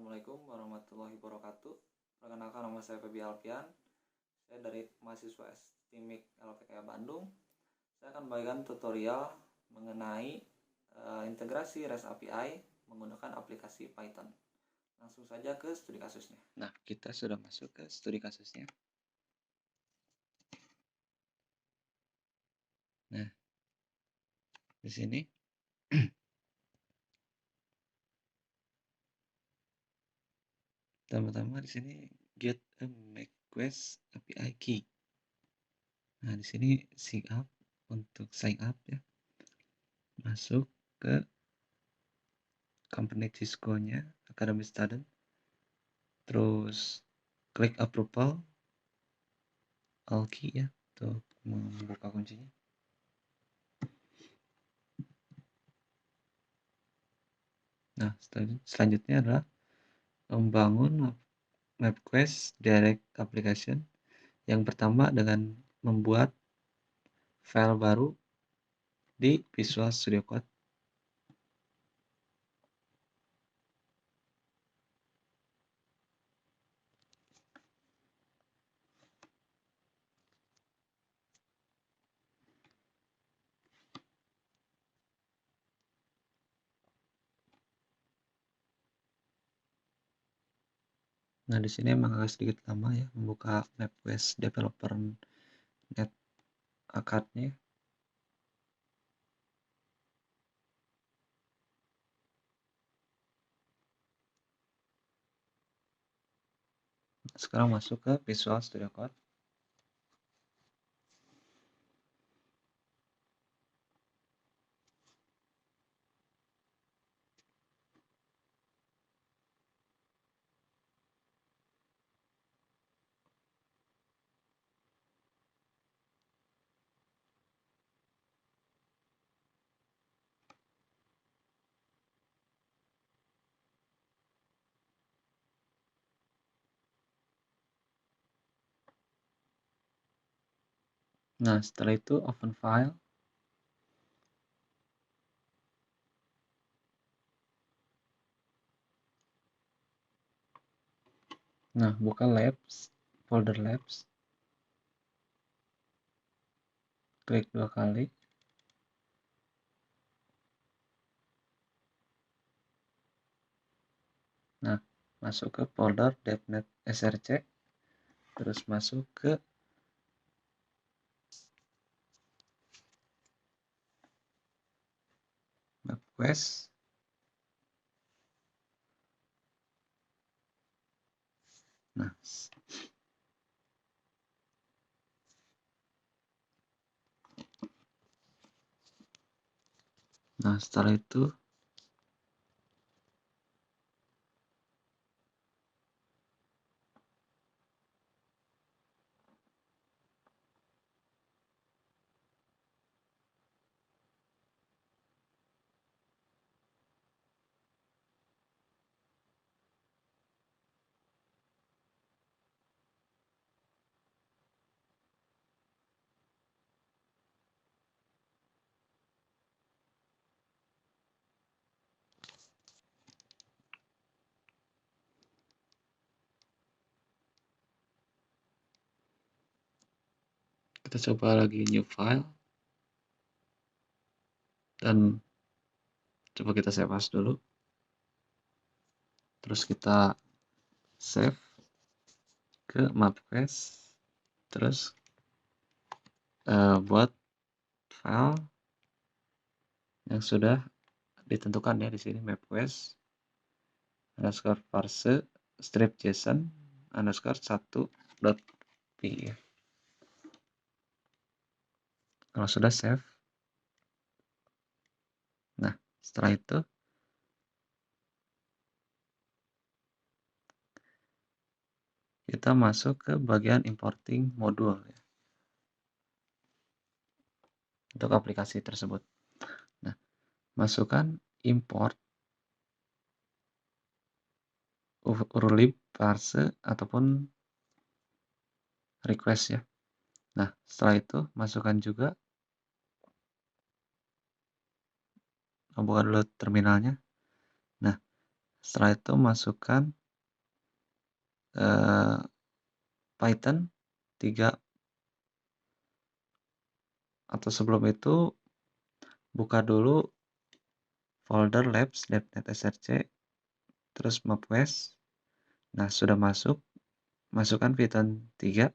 Assalamualaikum warahmatullahi wabarakatuh. Perkenalkan, nama saya Febi Alfian. Saya dari mahasiswa STIMIK LPK Bandung. Saya akan membagikan tutorial mengenai integrasi REST API menggunakan aplikasi Python. Langsung saja ke studi kasusnya. Nah, kita sudah masuk ke studi kasusnya. Nah, di sini pertama-tama di sini get a make request API key. Nah, di sini sign up untuk sign up ya. Masuk ke company Cisco-nya, Academy Student. Terus klik approval all key ya untuk membuka kuncinya. Nah, selanjutnya adalah membangun MapQuest Direct Application. Yang pertama dengan membuat file baru di Visual Studio Code. Nah, di sini emang agak sedikit lama ya membuka MapQuest Developer Net akadnya. Sekarang masuk ke Visual Studio Code. Nah, setelah itu open file. Nah, buka labs, folder labs. Klik 2 kali. Nah, masuk ke folder devnet src. Terus masuk ke MapQuest. Nah, setelah itu kita coba lagi new file. Dan coba kita save as dulu. Terus kita save ke MapQuest. Terus buat file yang sudah ditentukan ya di sini MapQuest underscore parse strip json underscore 1.p ya. Kalau sudah save, nah setelah itu kita masuk ke bagian importing modul ya, untuk aplikasi tersebut. Nah, masukkan import urlib parse ataupun request ya. Nah, setelah itu masukkan juga, buka dulu terminalnya. Nah, Setelah itu masukkan eh, Python 3, atau sebelum itu buka dulu folder labs .NET SRC, terus mapquest. Nah, sudah masukkan Python 3,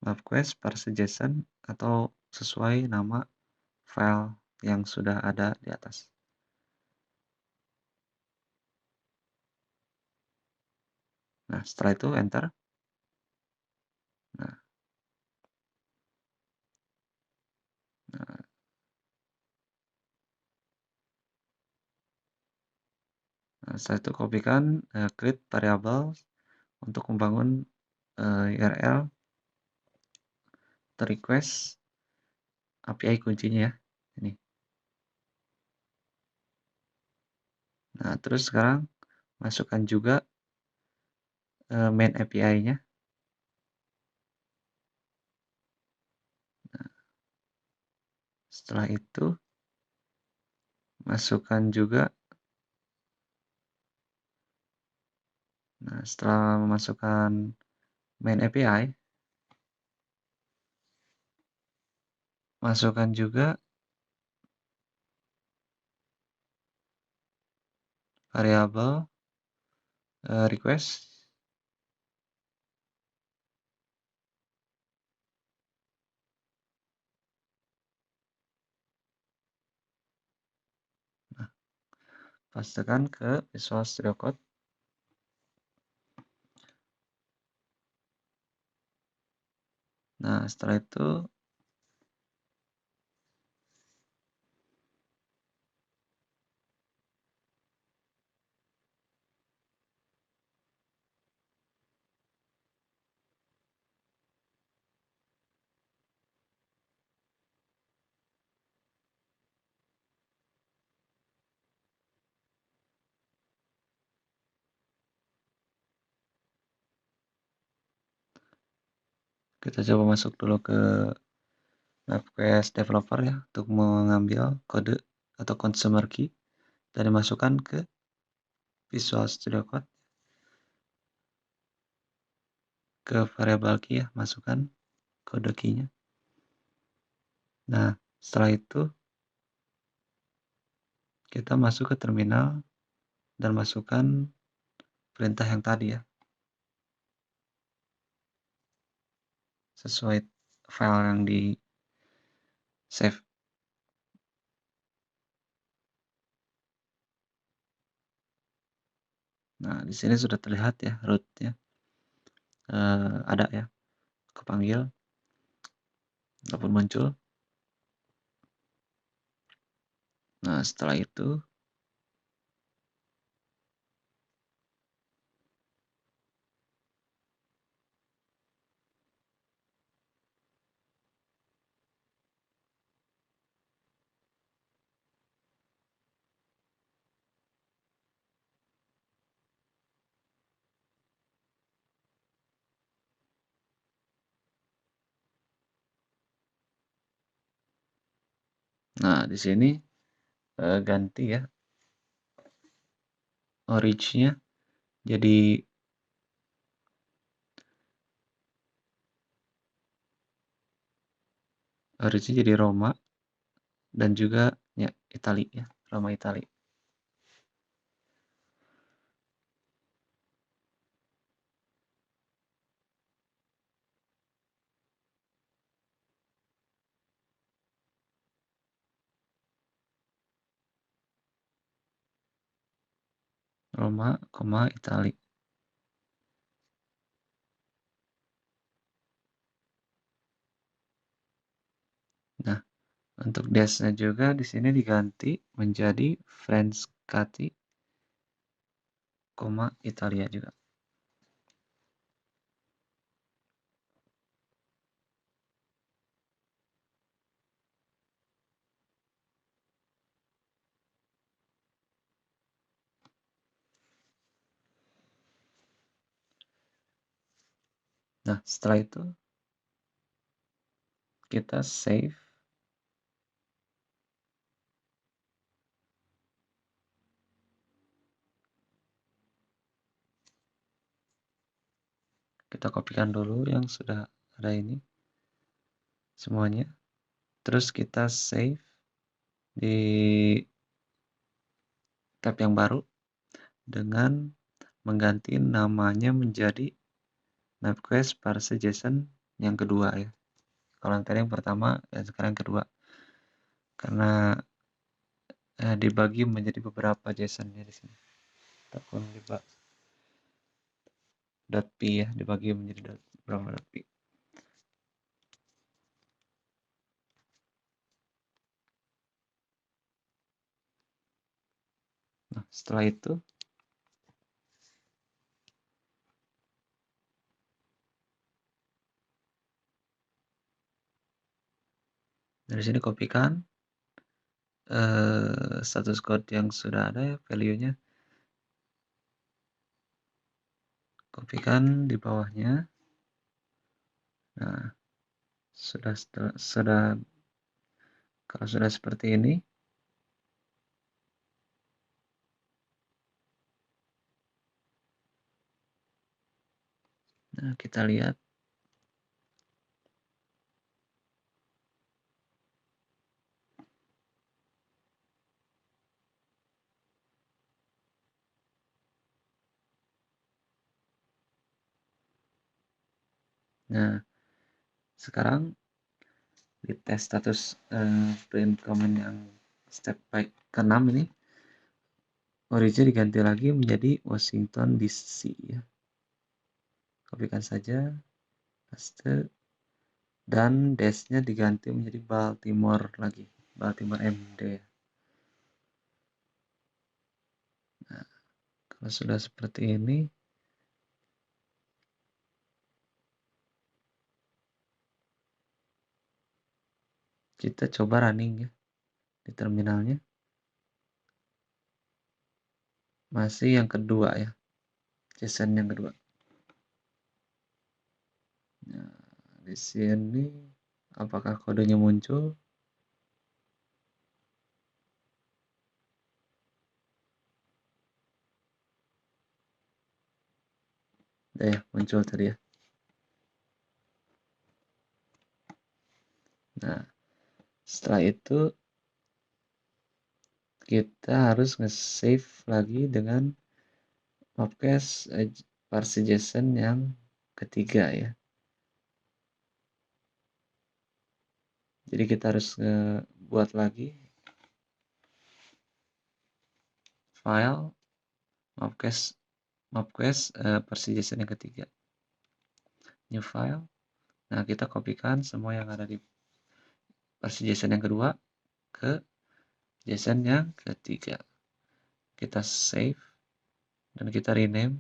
mapquest, parse.json, atau sesuai nama file yang sudah ada di atas. Nah, setelah itu enter. Nah, nah, setelah itu kopikan create variable untuk membangun URL request API kuncinya ya. Ini. Nah, terus sekarang masukkan juga main API-nya. Nah, setelah itu masukkan juga. Nah, setelah memasukkan main API, masukkan juga variabel request. Nah, pastekan ke Visual Studio Code. Nah, setelah itu kita coba masuk dulu ke MapQuest Developer ya, untuk mengambil kode atau consumer key dan dimasukkan ke Visual Studio Code. Ke variable key ya, masukkan kode key-nya. Nah, setelah itu kita masuk ke terminal dan masukkan perintah yang tadi ya, sesuai file yang di save. Nah, di sini sudah terlihat ya root-nya ada ya, kepanggil ataupun muncul. Nah, setelah itu nah di sini ganti ya origin-nya jadi Roma dan juga ya Itali ya, Roma Itali. Roma, Itali. Nah, untuk dash-nya juga di sini diganti menjadi Frascati, Italia juga. Nah, setelah itu kita save. . kita kopikan dulu yang sudah ada ini semuanya. Terus kita save di tab yang baru dengan mengganti namanya menjadi MapQuest parse JSON yang kedua ya. Kalau yang tadi yang pertama dan sekarang yang kedua. Karena dibagi menjadi beberapa JSON-nya di sini. Ataupun .p ya, dibagi menjadi beberapa .p. Nah, setelah itu dari sini kopikan status code yang sudah ada ya, value-nya. Kopikan di bawahnya. Nah, kalau sudah seperti ini, nah kita lihat. Nah, sekarang di tes status print comment yang step ke-6 ini, origin diganti lagi menjadi Washington DC ya. Kopikan saja, paste, dan dash-nya diganti menjadi Baltimore lagi, Baltimore MD. Nah, kalau sudah seperti ini, kita coba running ya di terminalnya. Masih yang kedua ya, JSON yang kedua. Nah, di sini apakah kodenya muncul? Ya, muncul tadi ya. Nah, setelah itu kita harus nge-save lagi dengan MapQuest parse JSON yang ketiga ya. Jadi kita harus buat lagi file MapQuest parse JSON yang ketiga. New file. Nah, kita kopikan semua yang ada di parse JSON yang kedua ke JSON yang ketiga. Kita save dan kita rename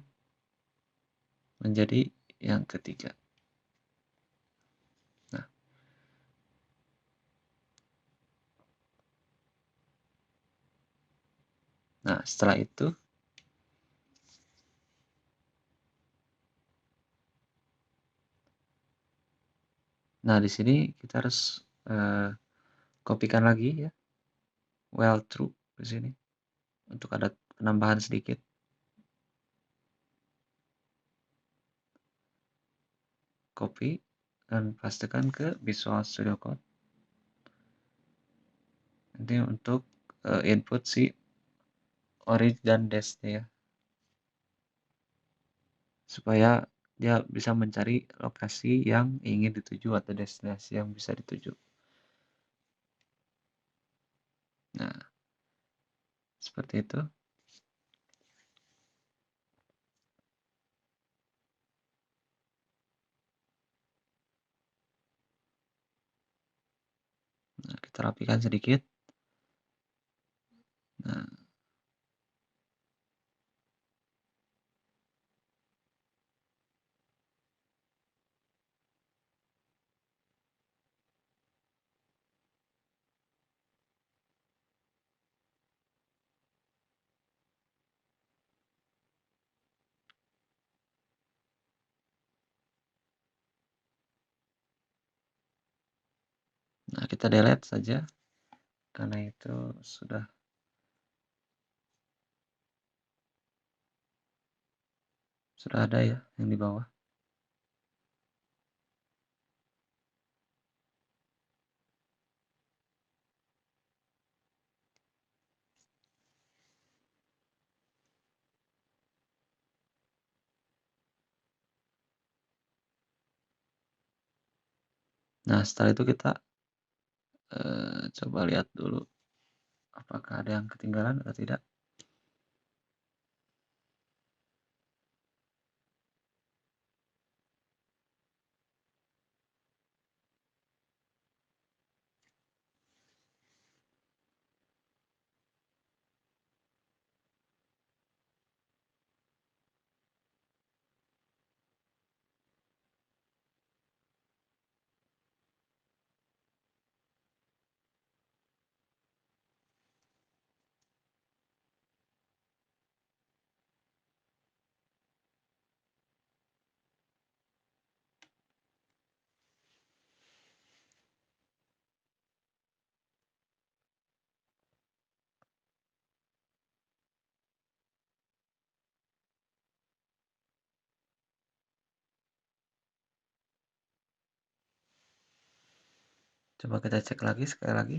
menjadi yang ketiga. Nah, setelah itu di sini kita harus kopikan lagi ya, while true di sini untuk ada penambahan sedikit. Copy dan pastekan ke Visual Studio Code. Nanti untuk input si orig dan dash-nya ya, supaya dia bisa mencari lokasi yang ingin dituju atau destinasi yang bisa dituju. Nah, seperti itu. Nah, kita rapikan sedikit. Nah, kita delete saja karena itu sudah ada ya yang di bawah. Nah, setelah itu kita coba lihat dulu apakah ada yang ketinggalan atau tidak. Coba kita cek lagi sekali lagi.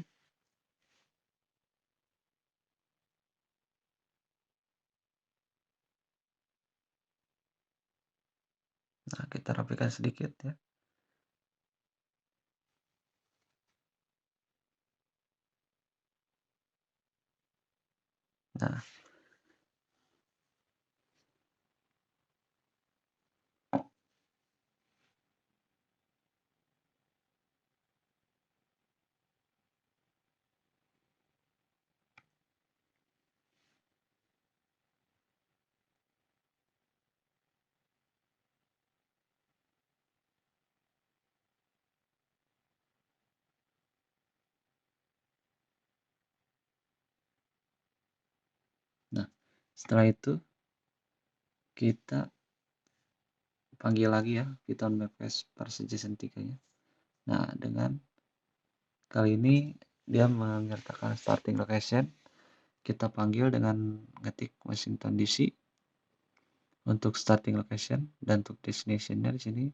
Nah, kita rapikan sedikit ya. Nah, nah, setelah itu kita panggil lagi ya Python MapQuest versi JSON 3-nya. Nah, dengan kali ini dia menyertakan starting location. Kita panggil dengan ngetik Washington DC untuk starting location, dan untuk destination-nya di sini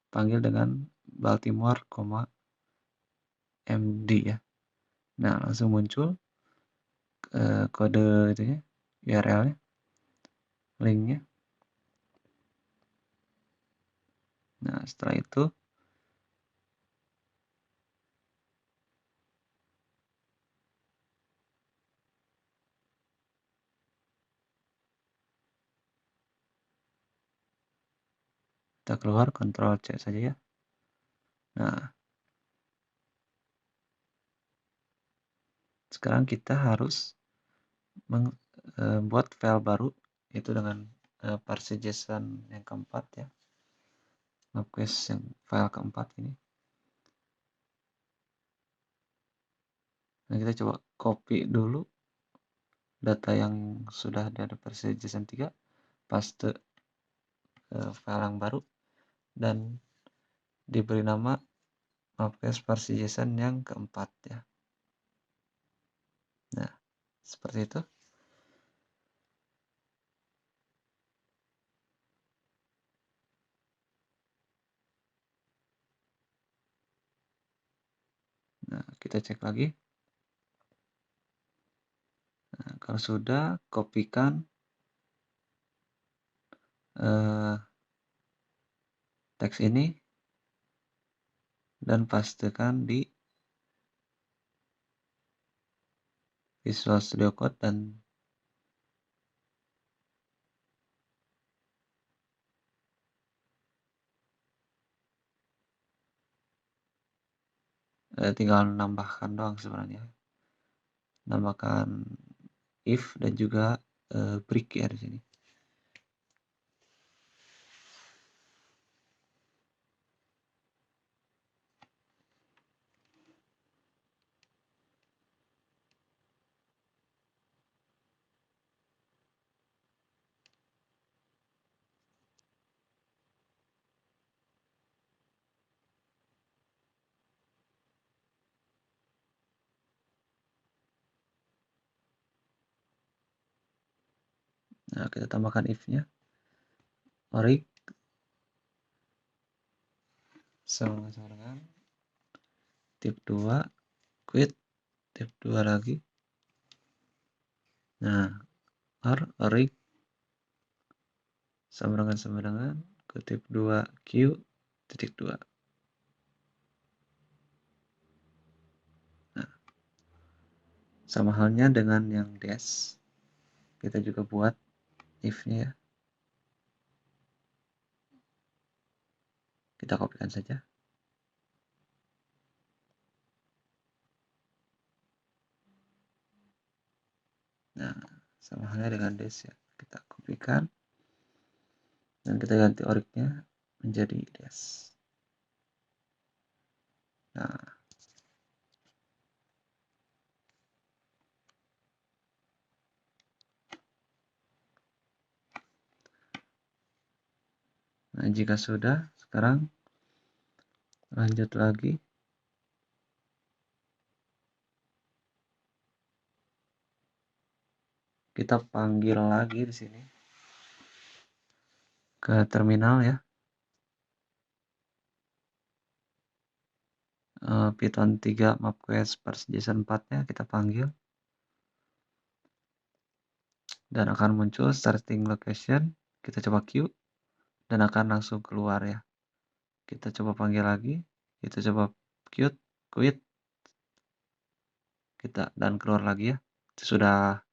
panggil dengan Baltimore, MD ya. Nah, langsung muncul kode itunya, URL-nya, link-nya. Nah, setelah itu kita keluar, Ctrl C saja ya. Nah, sekarang kita harus membuat file baru, yaitu dengan versi JSON yang keempat ya, MapQuest yang file keempat ini. Nah, kita coba copy dulu data yang sudah ada versi JSON 3, paste file yang baru, dan diberi nama MapQuest versi JSON yang keempat ya. Nah, seperti itu. Nah, kita cek lagi. Nah, kalau sudah, kopikan teks ini dan pastekan di Visual Studio Code dan tinggal nambahkan doang sebenarnya. Nambahkan if dan juga break ya di sini. Nah, kita tambahkan if-nya. Orig sama dengan tip 2, quit tip 2 lagi. Nah, orig sama dengan kutip 2 q titik 2. Sama halnya dengan yang dash, kita juga buat if-nya ya. Kita kopikan saja. Nah, sama halnya dengan dash ya. Kita kopikan dan kita ganti orignya menjadi dash. Nah, jika sudah, sekarang lanjut lagi. Kita panggil lagi di sini ke terminal ya. Python 3 MapQuest Parse.json 4-nya kita panggil. Dan akan muncul starting location. Kita coba queue dan akan langsung keluar ya. Kita coba panggil lagi. Kita coba quit. Kita dan keluar lagi ya. Itu sudah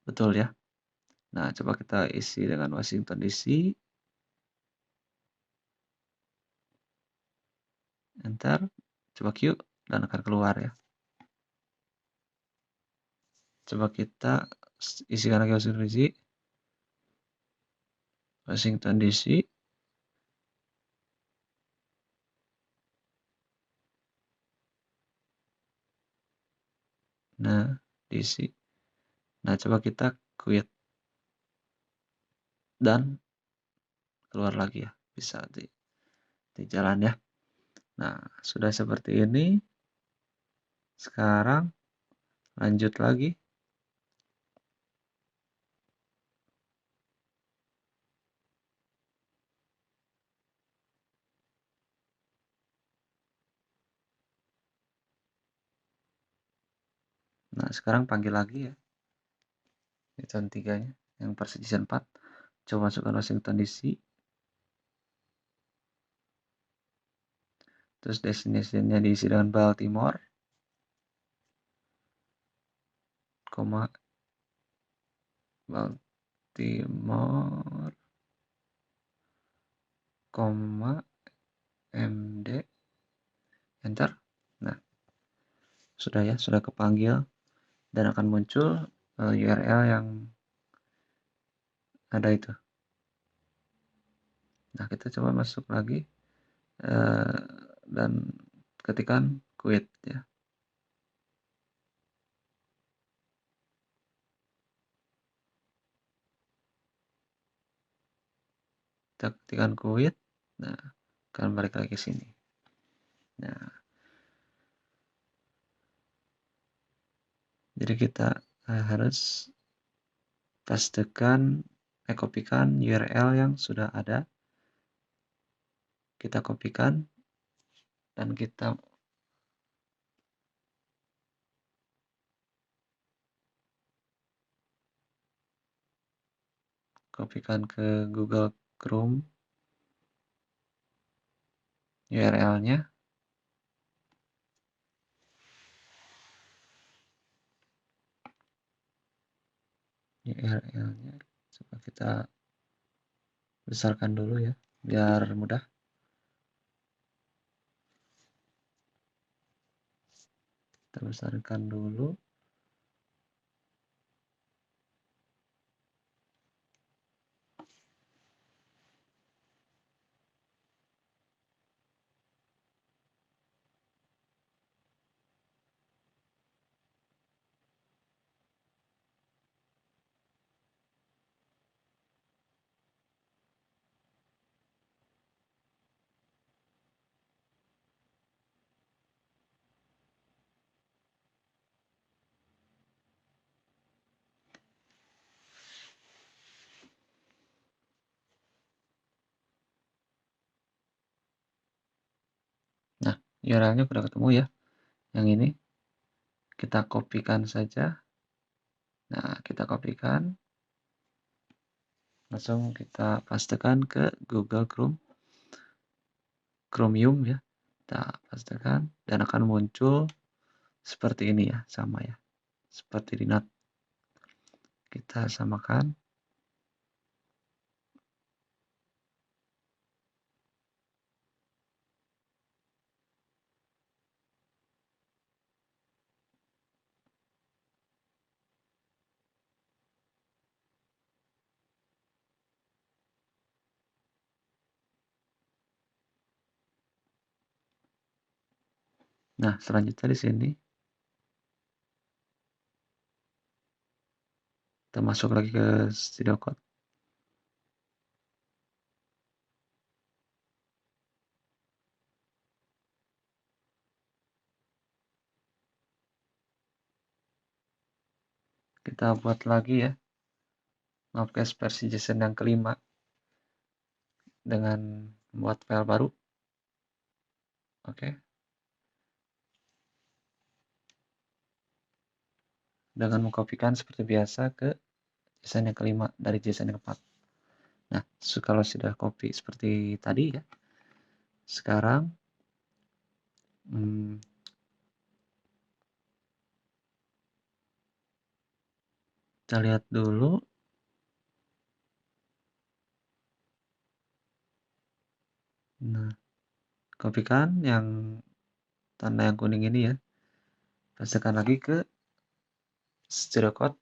betul ya. Nah, coba kita isi dengan Washington DC. Enter. Coba queue dan akan keluar ya. Coba kita isikan lagi Washington DC. Nah, DC. Nah, coba kita quit dan keluar lagi ya. Bisa di jalan ya. Nah, sudah seperti ini. Sekarang lanjut lagi. Nah, sekarang panggil lagi ya. Python 3-nya yang Parse.json 4. Coba masukkan Washington DC. Terus destination-nya diisi dengan Baltimore, MD, enter. Nah, sudah ya, sudah kepanggil dan akan muncul URL yang ada itu. Nah, kita coba masuk lagi dan ketikkan quit ya. Kita ketikkan quit. Nah, akan balik lagi ke sini. Nah, jadi kita harus kopikan URL yang sudah ada. Kita kopikan dan kita kopikan ke Google Chrome URL-nya. URL-nya coba kita besarkan dulu ya, biar mudah. Kita besarkan dulu. Nah, URL-nya sudah ketemu ya. Yang ini kita kopikan saja. Nah, kita kopikan. Langsung kita pastekan ke Google Chromium ya. Kita pastekan dan akan muncul seperti ini ya, sama ya. Seperti di not. Kita samakan. Nah, selanjutnya di sini kita masuk lagi ke Studio Code. Kita buat lagi ya, Mapquest versi JSON yang kelima dengan membuat file baru. Oke. Dengan mengkopikan seperti biasa ke JSON yang kelima dari JSON yang keempat. Nah, kalau sudah copy seperti tadi ya, sekarang kita lihat dulu. Nah, kopikan yang tanda yang kuning ini ya, pastikan lagi ke Studio Code,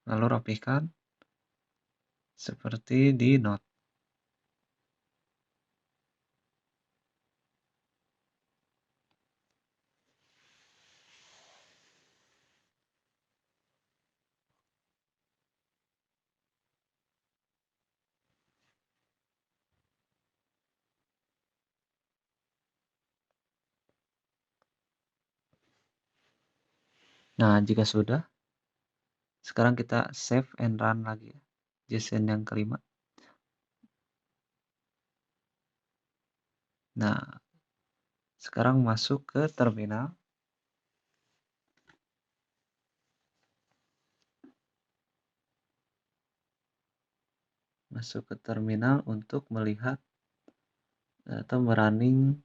lalu rapikan seperti di Note. Nah, jika sudah, sekarang kita save and run lagi ya, JSON yang kelima. Nah, sekarang masuk ke terminal. Masuk ke terminal untuk melihat atau merunning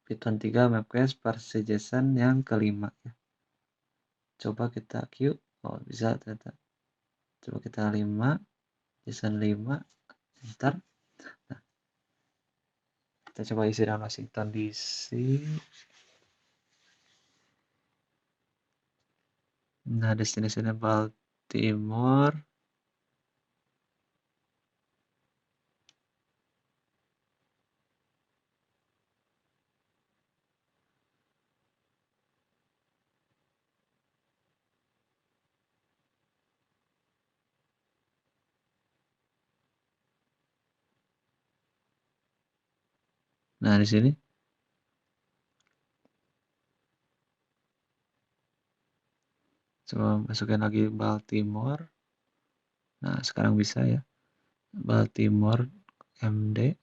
Python 3 Mapquest versi JSON yang kelima ya. Coba kita queue, oh bisa ternyata. Coba kita 5, JSON 5, enter. Nah, kita coba isi dalam Washington DC. Nah, destinasinya Baltimore. Nah, di sini coba masukin lagi Baltimore. Nah, sekarang bisa ya. Baltimore MD.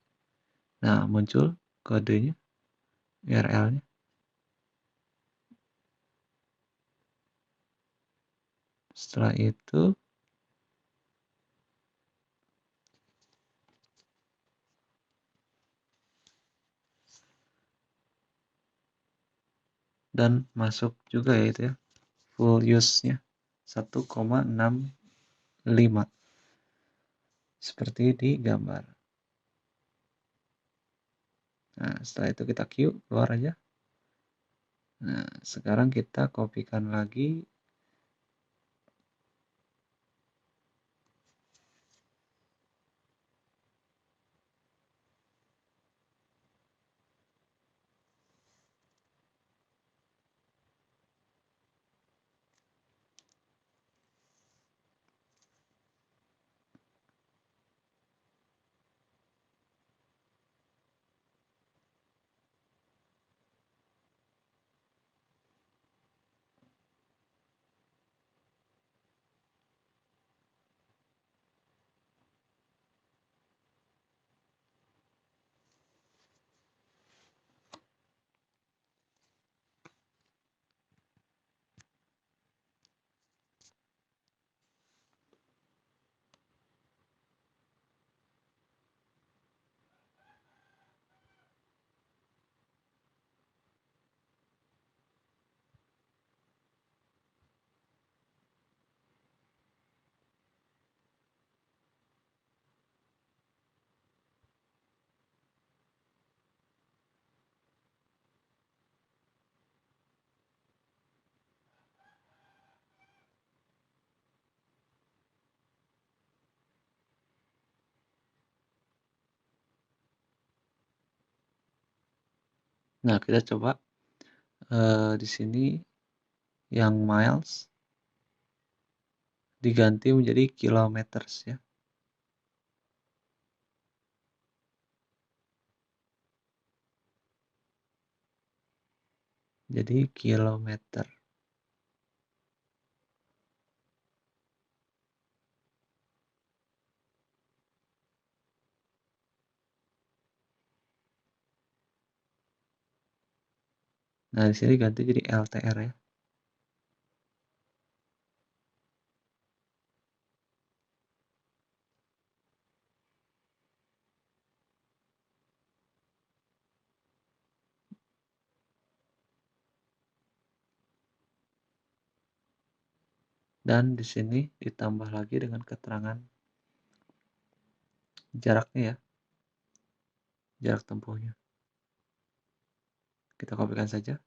Nah, muncul kodenya, URL-nya. Setelah itu dan masuk juga ya itu ya, full use-nya 1,65 seperti di gambar. Nah, setelah itu kita queue, keluar aja. Nah, sekarang kita kopikan lagi. Nah, kita coba, di sini yang miles diganti menjadi kilometers ya. Jadi kilometer. Nah, di sini ganti jadi LTR ya. Dan di sini ditambah lagi dengan keterangan jaraknya ya, jarak tempuhnya. Kita kopikan saja.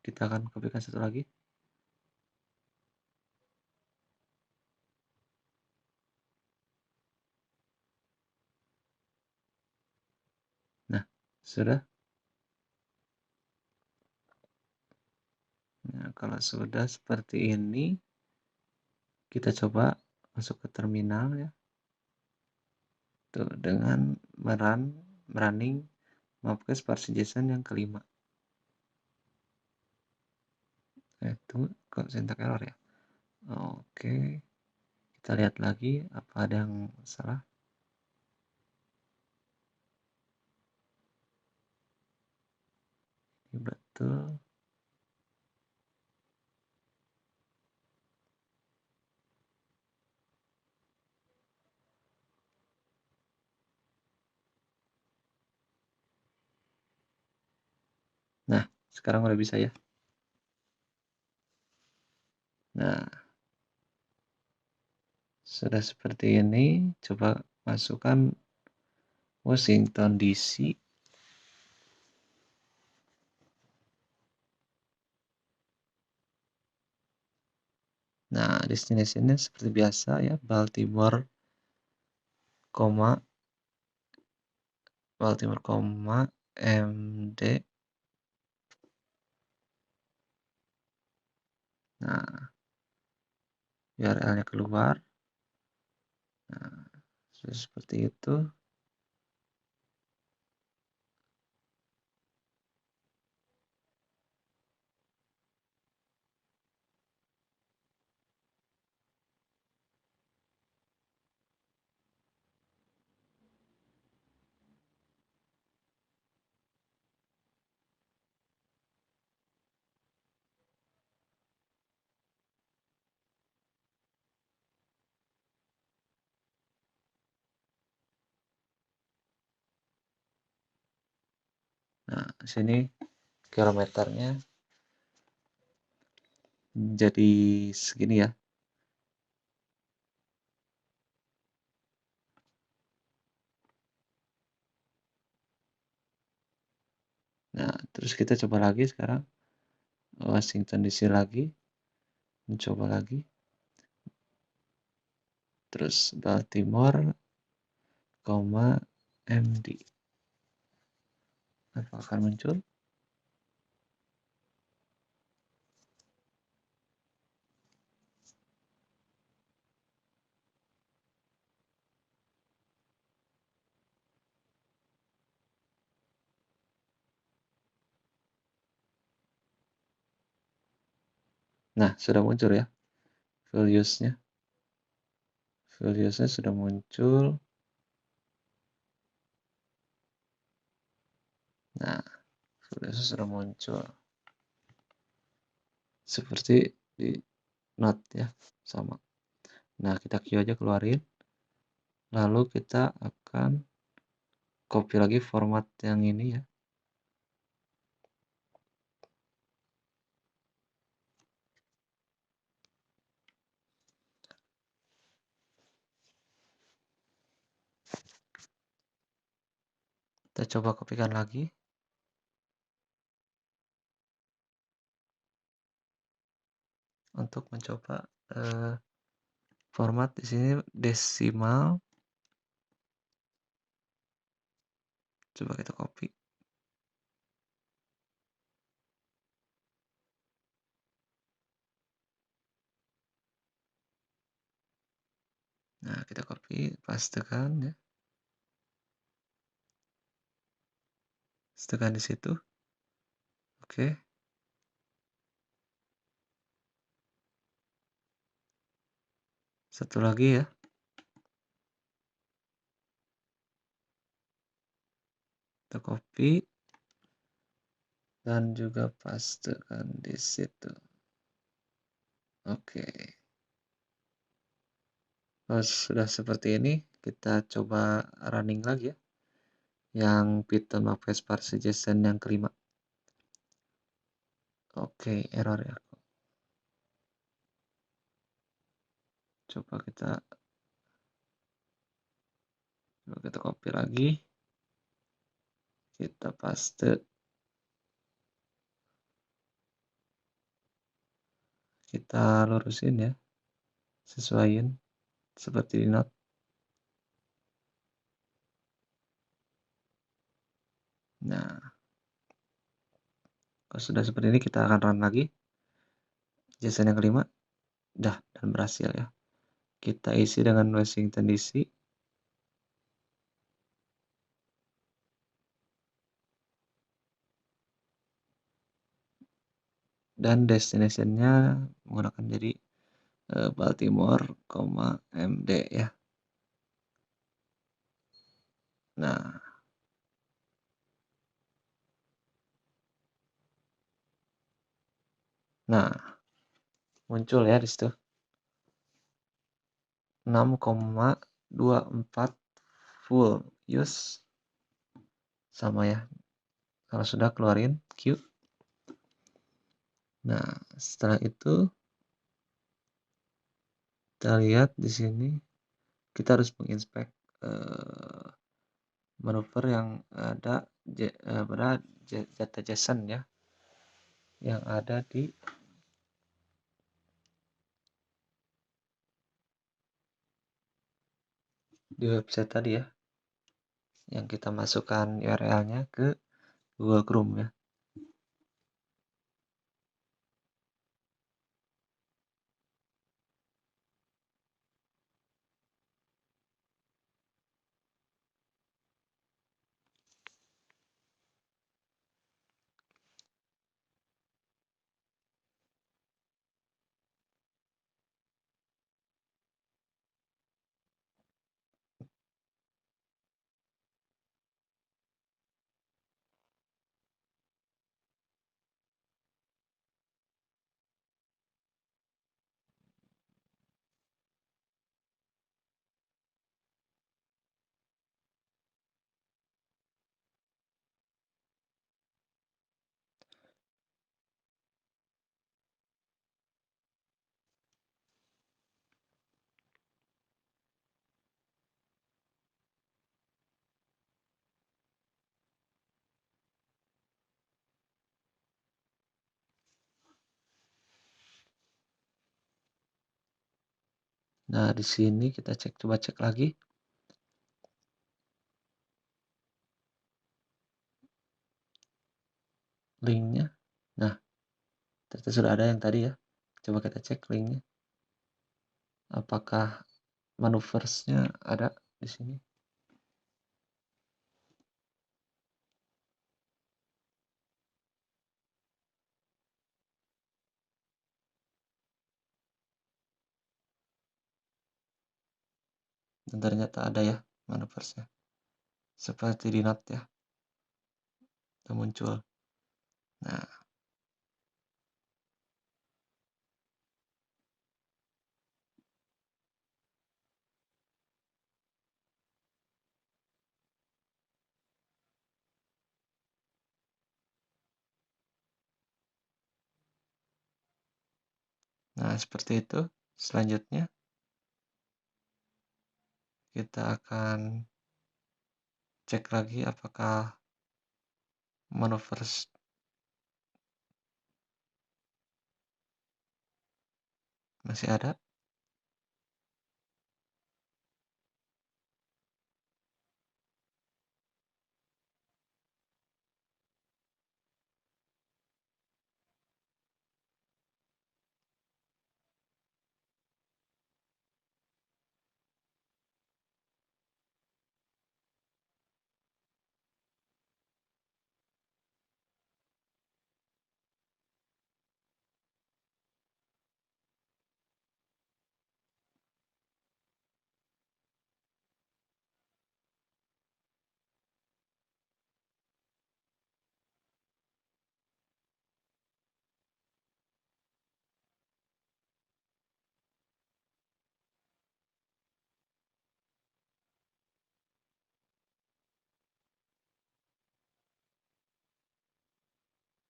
Kita akan kopikan satu lagi. Nah, sudah. Nah, kalau sudah seperti ini, kita coba masuk ke terminal ya. Tuh, dengan running Mapquest Parse JSON yang kelima. Itu kok syntax error ya. Oke, kita lihat lagi apa ada yang salah. Ini betul. Nah, sekarang udah bisa ya. Nah, sudah seperti ini. Coba masukkan Washington DC. Nah, destinasinya seperti biasa ya, Baltimore, MD. Nah, URL-nya keluar. Nah, sudah seperti itu. Nah, sini kilometernya jadi segini ya. Nah, terus kita coba lagi sekarang. Washington DC lagi. Mencoba lagi. Terus Baltimore, MD. Apa akan muncul? Nah, sudah muncul ya values-nya. Values-nya sudah muncul. Nah, values-nya sudah muncul. Seperti di note ya, sama. Nah, kita Q aja keluarin. Lalu kita akan copy lagi format yang ini ya. Kita coba kopikan lagi untuk mencoba format di sini desimal. Coba kita copy. Nah, kita copy, pastekan ya. Pastekan di situ. Oke. Satu lagi ya. Kita copy dan juga pastekan di situ. Oke. Kalau sudah seperti ini, kita coba running lagi ya. Yang Python Marketplace Parse JSON yang kelima. Oke, error ya. Coba kita copy lagi. Kita paste. Kita lurusin ya. Sesuaiin seperti di note. Nah, kalau sudah seperti ini kita akan run lagi. JSON yang kelima. Dah, dan berhasil ya. Kita isi dengan Washington DC. Dan destination-nya menggunakan jadi Baltimore, MD ya. Nah, muncul ya di situ 6,24 full use sama ya. Kalau sudah keluarin Q. Nah, setelah itu kita lihat di sini kita harus menginspek manuver yang ada pada data JSON ya, yang ada di website tadi ya, yang kita masukkan URL-nya ke Google Chrome ya. Nah, di sini kita coba cek lagi. Linknya. Nah, ternyata sudah ada yang tadi ya. Coba kita cek linknya. Apakah manuversnya ada di sini? Dan ternyata ada ya manuversnya. Seperti di note ya. Itu muncul. Nah, seperti itu. Selanjutnya kita akan cek lagi apakah maneuvers masih ada.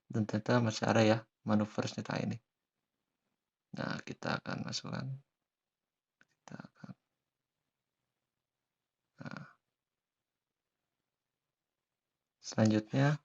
Dan ternyata masih ada ya maneuvers data ini. Nah, kita akan masukkan, kita akan, nah, selanjutnya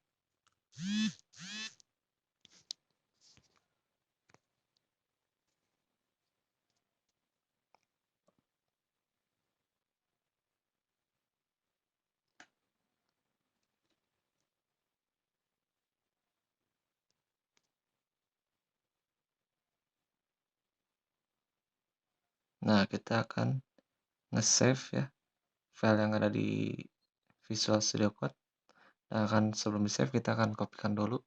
kita akan nge-save ya file yang ada di Visual Studio Code. Dan sebelum di-save kita akan kopikan dulu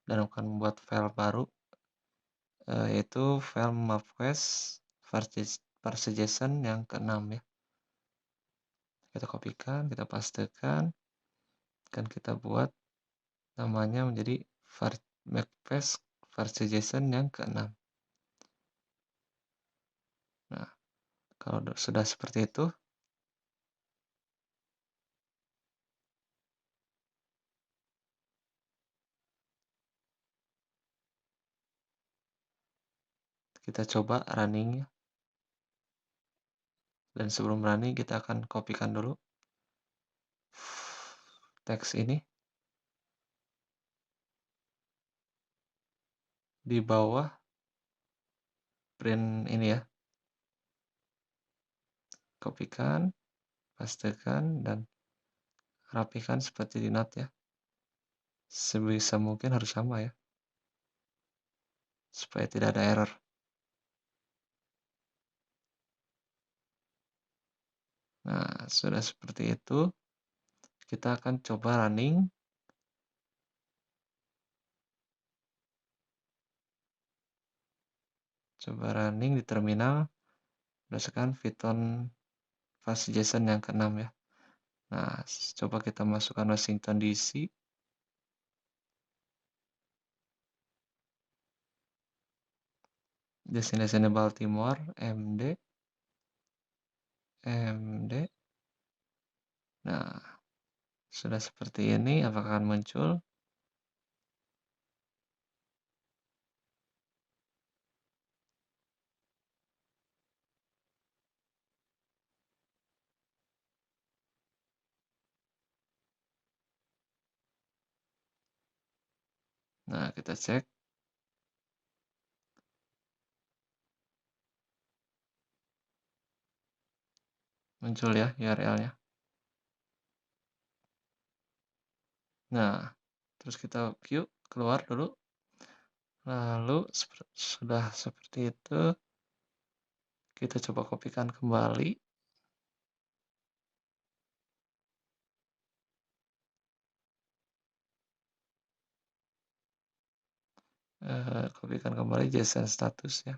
dan akan membuat file baru, yaitu file MapQuest versi JSON yang ke-6 ya. Kita kopikan, kita pastekan, dan kita buat namanya menjadi MapQuest versi JSON yang ke-6. Nah, kalau sudah seperti itu, kita coba running ya. Dan sebelum running kita akan kopikan dulu teks ini di bawah print ini ya. Kopikan, pastekan, dan rapikan seperti di Note ya. Sebisa mungkin harus sama ya, supaya tidak ada error. Nah, sudah seperti itu, kita akan coba running. Coba running di terminal berdasarkan Python versi JSON yang ke-6 ya. Nah, coba kita masukkan Washington DC. Destinasi Baltimore, MD. Nah, sudah seperti ini, apakah akan muncul? Nah, kita cek. Muncul ya URL-nya. Nah, terus kita queue, keluar dulu. Lalu sudah seperti itu, kita coba kopikan kembali. Kopikan kembali JSON status ya.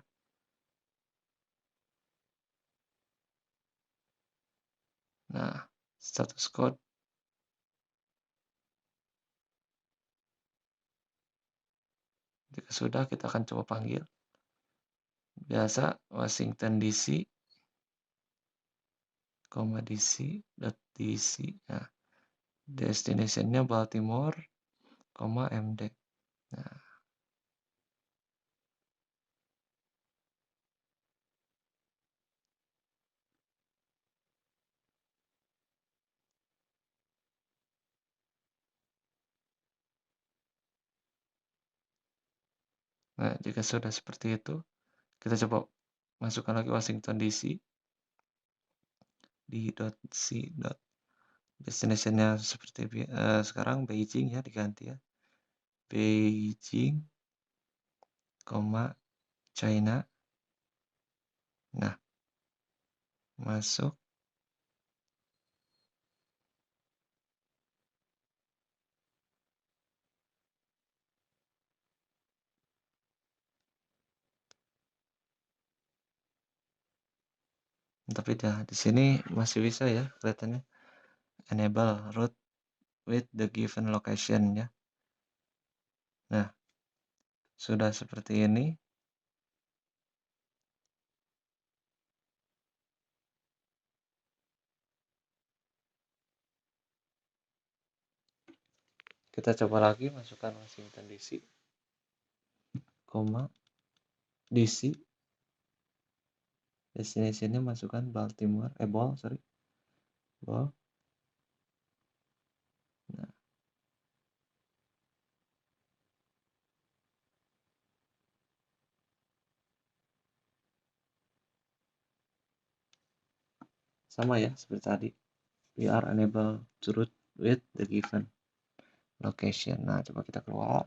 Nah, status code. Jika sudah, kita akan coba panggil. Biasa Washington DC, DC. Nah, destination-nya Baltimore, MD. Nah, Nah, jika sudah seperti itu, kita coba masukkan lagi Washington DC di .c. Destination-nya seperti sekarang Beijing ya, diganti ya. Beijing, China. Nah, masuk. Tapi di sini masih bisa ya kelihatannya. Enable route with the given location ya. Nah, sudah seperti ini. Kita coba lagi masukkan Washington DC, DC. Destination-nya masukkan Baltimore, Ball. Nah, sama ya seperti tadi. We are unable to route with the given location. Nah, coba kita keluar.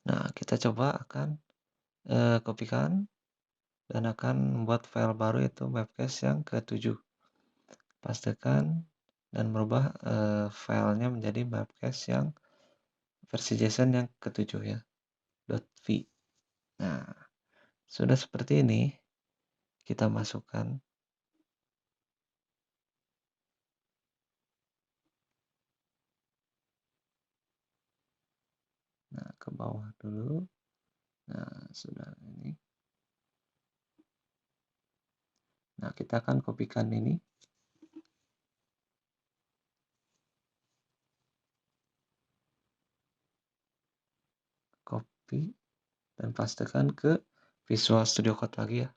Nah, kita coba akan kopikan dan akan membuat file baru yaitu mapcache yang ke-7. Pastikan dan merubah filenya menjadi mapcache yang versi JSON yang ke-7 ya. .v. Nah, sudah seperti ini. Kita masukkan. Nah, ke bawah dulu. Nah, sudah ini. Nah, kita akan kopikan ini. Copy dan pastekan ke Visual Studio Code lagi ya.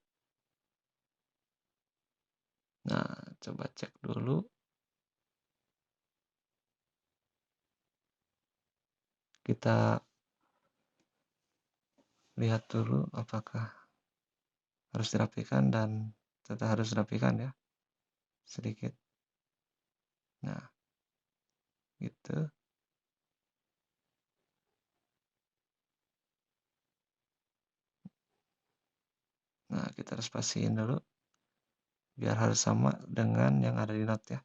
Nah, coba cek dulu. Kita lihat dulu apakah harus dirapikan dan tetap harus dirapikan ya. Sedikit. Nah, gitu. Nah, kita harus pastiin dulu biar harus sama dengan yang ada di note ya,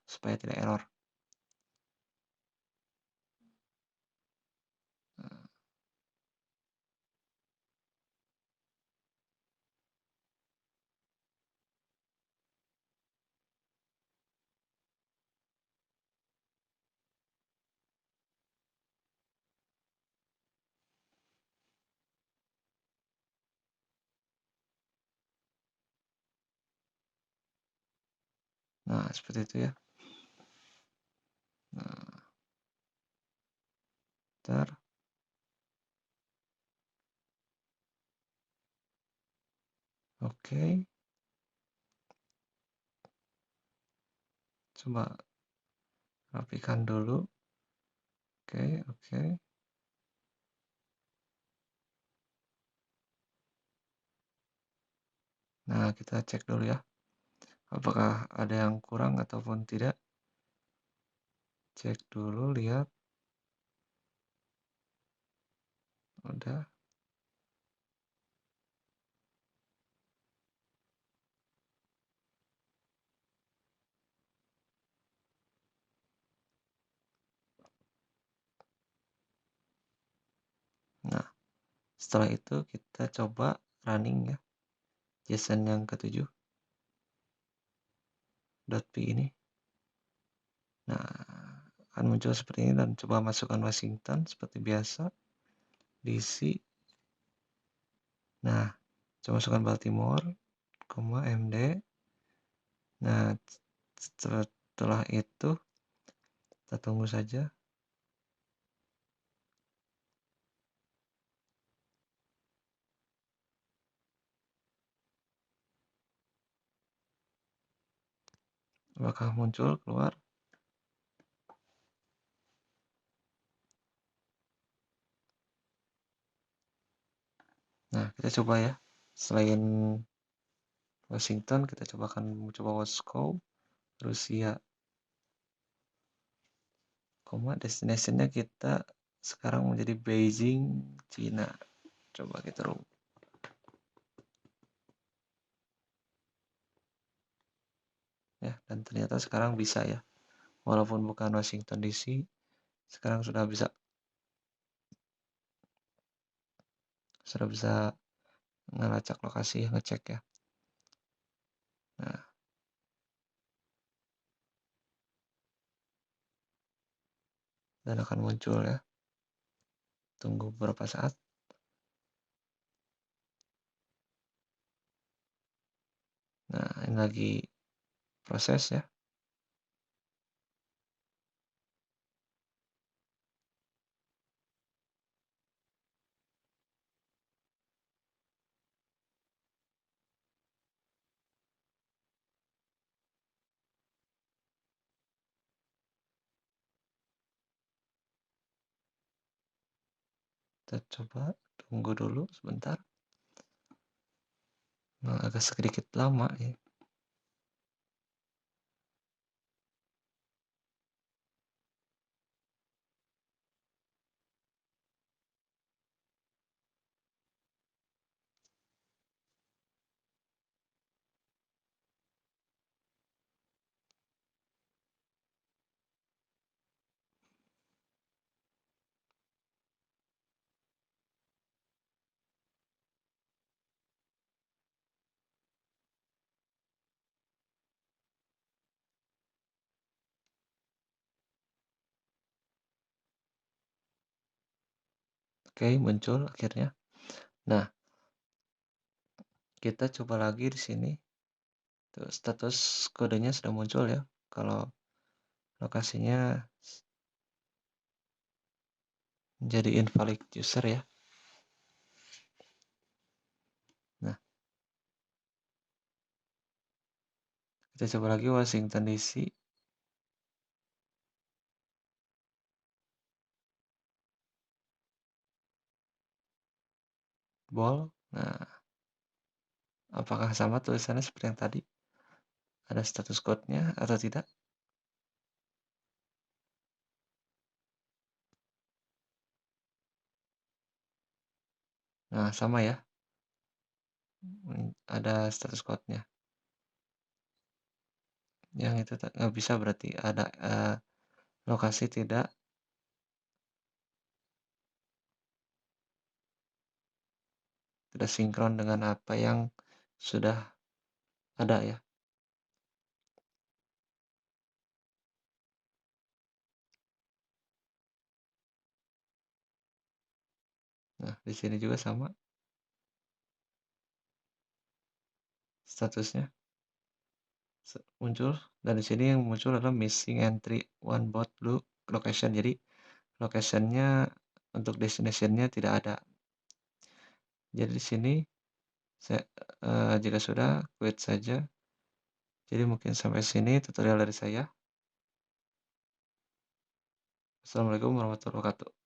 supaya tidak error. Nah, seperti itu ya. Nah, oke. Coba rapikan dulu. Oke. Nah, kita cek dulu ya. Apakah ada yang kurang ataupun tidak. Cek dulu, lihat. Udah. Nah, setelah itu kita coba running ya. JSON yang ke-7. .p ini. Nah, akan muncul seperti ini dan coba masukkan Washington seperti biasa. DC. Nah, coba masukkan Baltimore, MD. Nah, setelah itu kita tunggu saja. Apakah muncul keluar? Nah, kita coba ya. Selain Washington, kita akan mencoba Moskow, Rusia, destinasinya kita sekarang menjadi Beijing, Cina. Coba kita rubah. Ya, dan ternyata sekarang bisa ya. Walaupun bukan Washington DC, sekarang sudah bisa ngelacak lokasi, ngecek ya. Nah, dan akan muncul ya. Tunggu beberapa saat. Nah, ini lagi proses ya. Kita coba tunggu dulu sebentar. Nah, agak sedikit lama ya. Oke, muncul akhirnya. Nah, kita coba lagi di sini. Tuh, status kodenya sudah muncul ya. Kalau lokasinya menjadi invalid user ya. Nah, kita coba lagi Washington DC. Ball. Nah, apakah sama tulisannya seperti yang tadi? Ada status code-nya atau tidak? Nah, sama ya. Ada status code-nya. Yang itu nggak bisa berarti ada lokasi tidak sinkron dengan apa yang sudah ada ya. Nah, di sini juga sama statusnya muncul, dan di sini yang muncul adalah missing entry one boat blue location. Jadi locationnya untuk destinationnya tidak ada. Jadi di sini saya, jika sudah quit saja. Jadi mungkin sampai sini tutorial dari saya. Assalamualaikum warahmatullahi wabarakatuh.